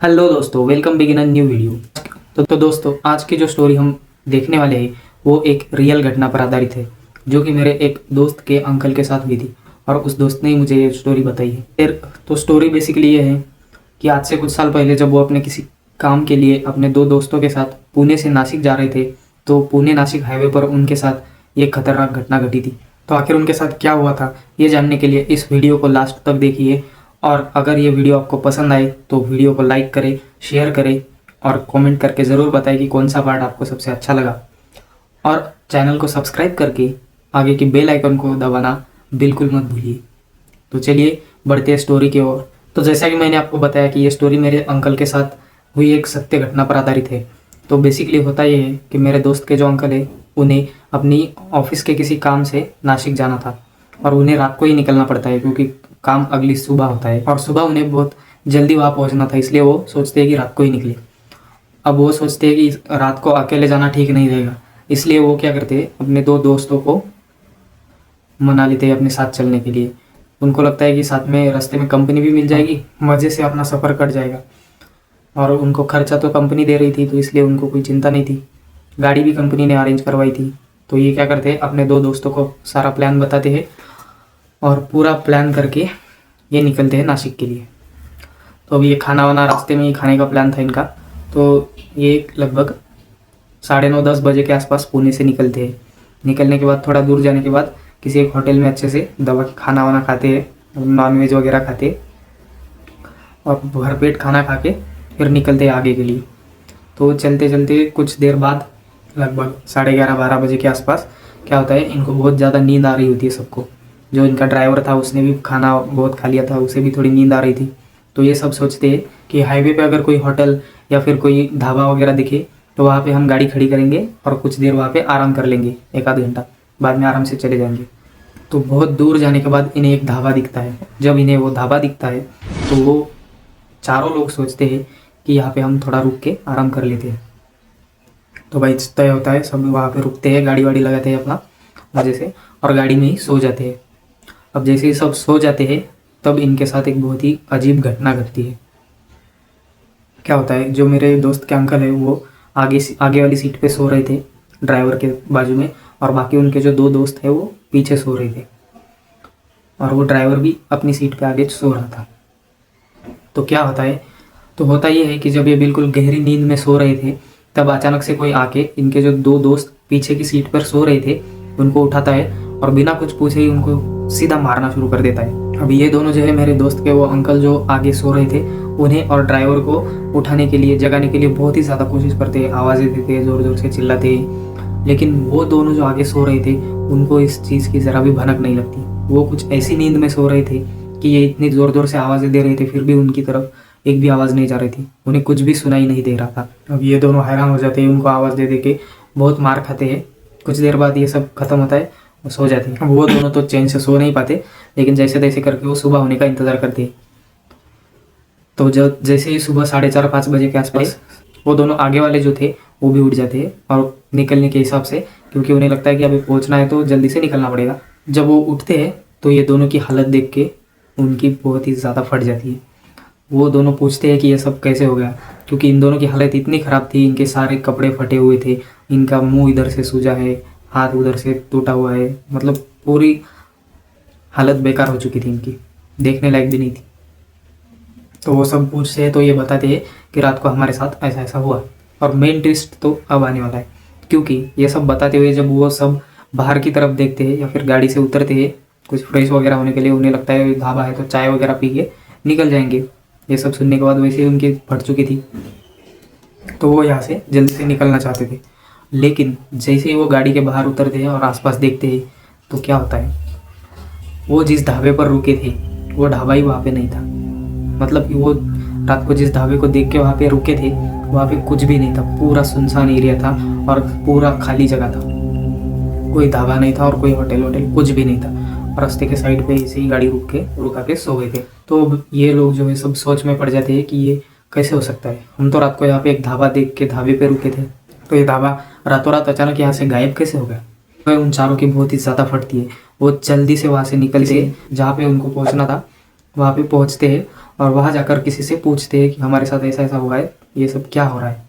Hello दोस्तों, welcome begin a new video. तो दोस्तों, आज की जो स्टोरी हम देखने वाले हैं वो एक रियल घटना पर आधारित है, जो कि मेरे एक दोस्त के अंकल के साथ हुई थी और उस दोस्त ने ही मुझे ये स्टोरी बताई है। फिर तो स्टोरी बेसिकली ये है कि आज से कुछ साल पहले जब वो अपने किसी काम के लिए अपने दो दोस्तों के साथ पुणे से नासिक जा रहे थे, तो पुणे नासिक हाईवे पर उनके साथ ये खतरनाक घटना घटी थी। तो आखिर उनके साथ क्या हुआ था, ये जानने के लिए इस वीडियो को लास्ट तक देखिए। और अगर ये वीडियो आपको पसंद आए तो वीडियो को लाइक करें, शेयर करें और कमेंट करके ज़रूर बताएं कि कौन सा पार्ट आपको सबसे अच्छा लगा। और चैनल को सब्सक्राइब करके आगे की बेल आइकन को दबाना बिल्कुल मत भूलिए। तो चलिए बढ़ते हैं स्टोरी की ओर। तो जैसा कि मैंने आपको बताया कि ये स्टोरी मेरे अंकल के साथ हुई एक सत्य घटना पर आधारित है। तो बेसिकली होता ये है कि मेरे दोस्त के जो अंकल है उन्हें अपनी ऑफिस के किसी काम से नासिक जाना था और उन्हें रात को ही निकलना पड़ता है, क्योंकि काम अगली सुबह होता है और सुबह उन्हें बहुत जल्दी वहाँ पहुँचना था, इसलिए वो सोचते हैं कि रात को ही निकले। अब वो सोचते हैं कि रात को अकेले जाना ठीक नहीं रहेगा, इसलिए वो क्या करते हैं, अपने दो दोस्तों को मना लेते हैं अपने साथ चलने के लिए। उनको लगता है कि साथ में रास्ते में कंपनी भी मिल जाएगी, मज़े से अपना सफ़र कट जाएगा। और उनको खर्चा तो कंपनी दे रही थी, तो इसलिए उनको कोई चिंता नहीं थी। गाड़ी भी कंपनी ने अरेंज करवाई थी। तो ये क्या करते हैं, अपने दो दोस्तों को सारा प्लान बताते हैं और पूरा प्लान करके ये निकलते हैं नासिक के लिए। तो अभी ये खाना वाना रास्ते में ही खाने का प्लान था इनका। तो ये लगभग 9:30-10 बजे के आसपास पुणे से निकलते हैं। निकलने के बाद थोड़ा दूर जाने के बाद किसी एक होटल में अच्छे से दबा के खाना वाना खाते हैं, नॉनवेज वगैरह खाते हैं और भरपेट खाना खा के फिर निकलते हैं आगे के लिए। तो चलते चलते कुछ देर बाद लगभग 11:30-12 बजे के आसपास क्या होता है, इनको बहुत ज़्यादा नींद आ रही होती है सबको। जो इनका ड्राइवर था उसने भी खाना बहुत खा लिया था, उसे भी थोड़ी नींद आ रही थी। तो ये सब सोचते हैं कि हाईवे पे अगर कोई होटल या फिर कोई ढाबा वगैरह दिखे तो वहाँ पे हम गाड़ी खड़ी करेंगे और कुछ देर वहाँ पे आराम कर लेंगे, 1 आध घंटा, बाद में आराम से चले जाएंगे। तो बहुत दूर जाने के बाद इन्हें एक ढाबा दिखता है। जब इन्हें वो ढाबा दिखता है तो वो चारों लोग सोचते हैं कि यहाँ पे हम थोड़ा रुक के आराम कर लेते हैं। तो भाई तय होता है, सब वहाँ पे रुकते हैं, गाड़ी वाड़ी लगाते हैं अपना मज़े से और गाड़ी में ही सो जाते हैं। अब जैसे ही सब सो जाते हैं तब इनके साथ एक बहुत ही अजीब घटना घटती है। क्या होता है, जो मेरे दोस्त के अंकल है वो आगे वाली सीट पे सो रहे थे ड्राइवर के बाजू में, और बाकी उनके जो दो दोस्त हैं वो पीछे सो रहे थे और वो ड्राइवर भी अपनी सीट पे आगे सो रहा था। तो क्या होता है, तो होता ये है कि जब ये बिल्कुल गहरी नींद में सो रहे थे तब अचानक से कोई आके इनके जो दो दोस्त पीछे की सीट पर सो रहे थे उनको उठाता है और बिना कुछ पूछे ही उनको सीधा मारना शुरू कर देता है। अब ये दोनों जो है मेरे दोस्त के वो अंकल जो आगे सो रहे थे उन्हें और ड्राइवर को उठाने के लिए, जगाने के लिए बहुत ही ज़्यादा कोशिश करते हैं, आवाज़ें देते हैं, ज़ोर ज़ोर से चिल्लाते हैं। लेकिन वो दोनों जो आगे सो रहे थे उनको इस चीज़ की ज़रा भी भनक नहीं लगती। वो कुछ ऐसी नींद में सो रहे थे कि ये इतनी ज़ोर ज़ोर से आवाज़ें दे रहे थे, फिर भी उनकी तरफ एक भी आवाज़ नहीं जा रही थी, उन्हें कुछ भी सुनाई नहीं दे रहा था। अब ये दोनों हैरान हो जाते हैं, उनको आवाज़ दे दे के बहुत मार खाते हैं। कुछ देर बाद ये सब खत्म होता है और सो जाते हैं। वो दोनों तो चैन से सो नहीं पाते, लेकिन जैसे तैसे करके वो सुबह होने का इंतज़ार करते हैं। तो जब जैसे ही सुबह 4:30-5 बजे के आसपास वो दोनों आगे वाले जो थे वो भी उठ जाते हैं और निकलने के हिसाब से, क्योंकि उन्हें लगता है कि अभी पहुंचना है तो जल्दी से निकलना पड़ेगा। जब वो उठते हैं तो ये दोनों की हालत देख के उनकी बहुत ही ज़्यादा फट जाती है। वो दोनों पूछते हैं कि ये सब कैसे हो गया, क्योंकि इन दोनों की हालत इतनी ख़राब थी, इनके सारे कपड़े फटे हुए थे, इनका मुंह इधर से सूजा है, हाथ उधर से टूटा हुआ है, मतलब पूरी हालत बेकार हो चुकी थी इनकी, देखने लायक भी नहीं थी। तो वो सब पूछते हैं तो ये बताते हैं कि रात को हमारे साथ ऐसा ऐसा हुआ। और मेन ट्विस्ट तो अब आने वाला है, क्योंकि ये सब बताते हुए जब वो सब बाहर की तरफ देखते हैं या फिर गाड़ी से उतरते हैं कुछ फ्रेश वगैरह होने के लिए, उन्हें लगता है ढाबा है तो चाय वगैरह पी के निकल जाएंगे। ये सब सुनने के बाद वैसे ही उनकी फट चुकी थी, तो वो यहाँ से जल्दी से निकलना चाहते थे। लेकिन जैसे ही वो गाड़ी के बाहर उतरते हैं और आसपास देखते हैं तो क्या होता है, वो जिस ढाबे पर रुके थे वो ढाबा ही वहाँ पे नहीं था। मतलब कि वो रात को जिस ढाबे को देख के वहाँ पे रुके थे वहाँ पे कुछ भी नहीं था, पूरा सुनसान एरिया था और पूरा खाली जगह था। कोई ढाबा नहीं था और कोई होटल वोटल कुछ भी नहीं था। रास्ते के साइड पे ऐसे ही गाड़ी रुका के सो गए थे। तो ये लोग जो है सब सोच में पड़ जाते हैं कि ये कैसे हो सकता है, हम तो रात को यहाँ पे एक ढाबा देख के ढाबे पे रुके थे, तो ये ढाबा रातों रात अचानक यहाँ से गायब कैसे हो गया। तो उन चारों की बहुत ही ज़्यादा फटती है। वो जल्दी से वहाँ से निकलते जहाँ पे उनको पहुँचना था वहाँ पे पहुँचते हैं और वहाँ जाकर किसी से पूछते हैं कि हमारे साथ ऐसा ऐसा हुआ है, ये सब क्या हो रहा है।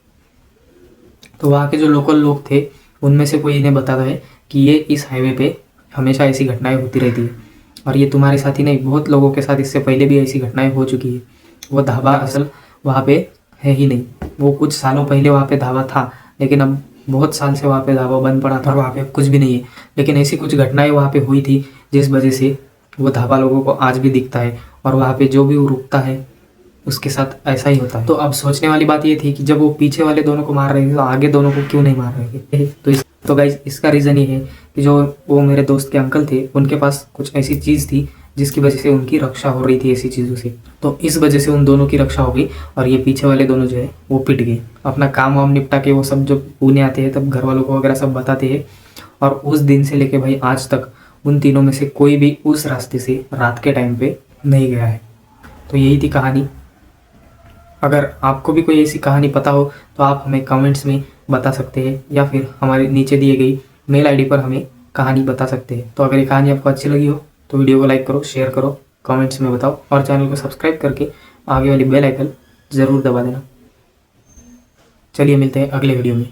तो वहाँ के जो लोकल लोग थे उनमें से कोई इन्हें बताता है कि ये इस हाईवे पे हमेशा ऐसी घटनाएं होती रहती है, और ये तुम्हारे साथ ही नहीं, बहुत लोगों के साथ इससे पहले भी ऐसी घटनाएं हो चुकी है। वो ढाबा असल वहाँ पे है ही नहीं, वो कुछ सालों पहले वहाँ पे ढाबा था, लेकिन अब बहुत साल से वहाँ पे ढाबा बंद पड़ा था और वहाँ पे कुछ भी नहीं है। लेकिन ऐसी कुछ घटनाएं वहाँ पे हुई थी जिस वजह से वो ढाबा लोगों को आज भी दिखता है, और वहाँ पे जो भी वो रुकता है उसके साथ ऐसा ही होता है। तो अब सोचने वाली बात ये थी कि जब वो पीछे वाले दोनों को मार रहे थे तो आगे दोनों को क्यों नहीं मार रहे थे। तो गाइज इसका रीज़न ये है कि जो वो मेरे दोस्त के अंकल थे उनके पास कुछ ऐसी चीज़ थी जिसकी वजह से उनकी रक्षा हो रही थी ऐसी चीज़ों से। तो इस वजह से उन दोनों की रक्षा हो गई, और ये पीछे वाले दोनों जो है वो पिट गए। अपना काम वाम निपटा के वो सब जब पुणे आते हैं तब घर वालों को वगैरह सब बताते हैं, और उस दिन से लेके भाई आज तक उन तीनों में से कोई भी उस रास्ते से रात के टाइम पे नहीं गया है। तो यही थी कहानी। अगर आपको भी कोई ऐसी कहानी पता हो तो आप हमें कमेंट्स में बता सकते हैं, या फिर हमारे नीचे दिए गई मेल आईडी पर हमें कहानी बता सकते हैं। तो अगर ये कहानी आपको अच्छी लगी हो तो वीडियो को लाइक करो, शेयर करो, कमेंट्स में बताओ, और चैनल को सब्सक्राइब करके आगे वाली बेल आइकन ज़रूर दबा देना। चलिए मिलते हैं अगले वीडियो में।